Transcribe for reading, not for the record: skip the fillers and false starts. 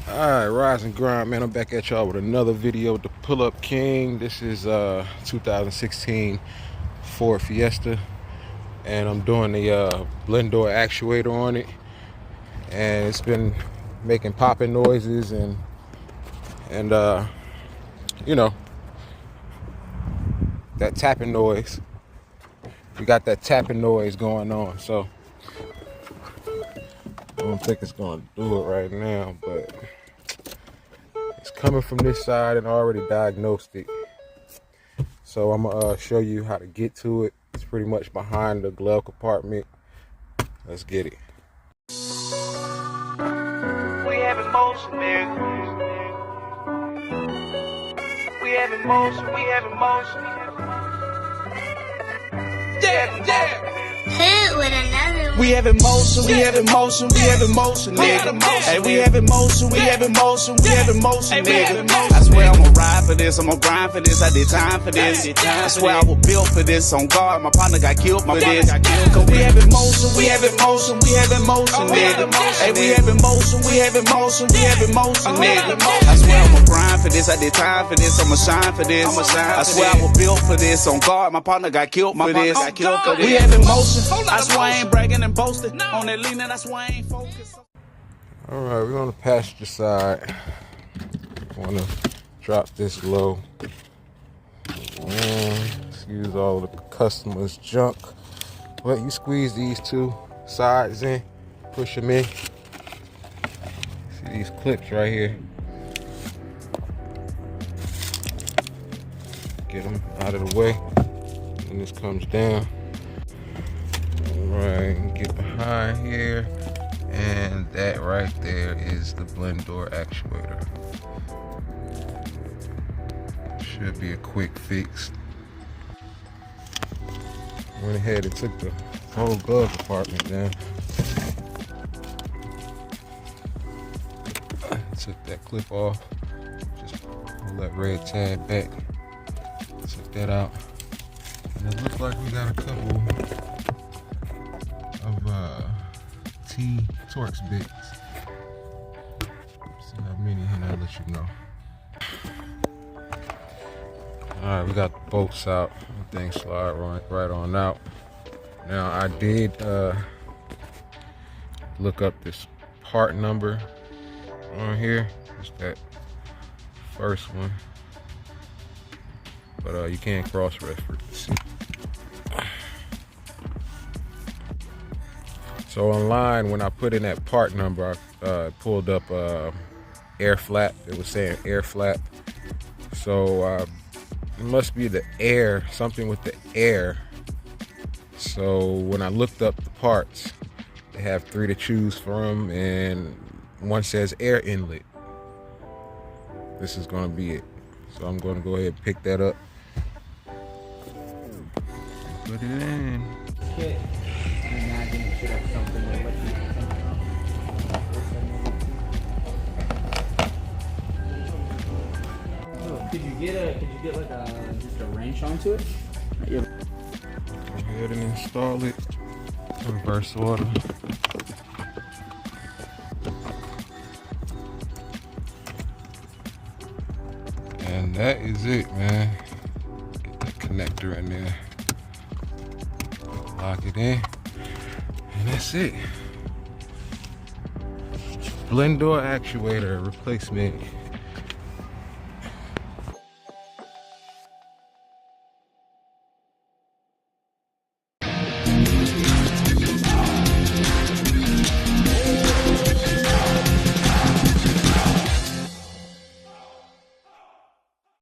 Alright, rise and grind, man. I'm back at y'all with another video with the Pull-Up King. This is 2016 Ford Fiesta, and I'm doing the BLENDOOR actuator on it, and it's been making popping noises and you know, that tapping noise. We got that tapping noise going on, so I don't think it's gonna do it right now, but it's coming from this side and I already diagnosed it. So I'm gonna show you how to get to it. It's pretty much behind the glove compartment. Let's get it. We have emotion, nigga. We have emotion, we have emotion. Yeah. Hit with another one. We have emotion, we have emotion, we have emotion, nigga. Hey, we have emotion, we have emotion, we have emotion, nigga. I swear I'ma ride for this, I'ma grind for this, I did time for this. I swear I was built for this, on guard, my partner got killed for this. Cause we have emotion, we have emotion, we have emotion, nigga. Hey, we have emotion, we have emotion, we have emotion, nigga. I swear I'ma grind for this, I did time for this, I'ma shine for this. I swear I was built for this, on guard, my partner got killed for this. We have emotion, I swear I ain't bragging and boasting. On that leaning, that's why I ain't focused. Alright, we're on the passenger side. Wanna drop this low. Excuse all the customers' junk. But you squeeze these two sides in, push them in. See these clips right here. Get them out of the way. And this comes down. Alright, get behind here. And that right there is the BLENDOOR actuator. Should be a quick fix. Went ahead and took the whole glove compartment down. Took that clip off. Just pull that red tab back. Took that out. And it looks like we got a couple of T-Torx bits. See how many, and I'll let you know. Alright, we got the bolts out. Everything slide right on out. Now I did look up this part number on here. It's that first one. But you can't cross-reference. So online, when I put in that part number, I pulled up air flap. It was saying air flap. So it must be the air, something with the air. So when I looked up the parts, they have 3 to choose from, and one says air inlet. This is gonna be it. So I'm gonna go ahead and pick that up. Put it in. Okay. Imagine it should have something like what you think. Could you get like just a wrench onto it? Go ahead and install it. Reverse order. And that is it, man. Get that connector in there. Lock it in. And that's it. BLENDOOR actuator replacement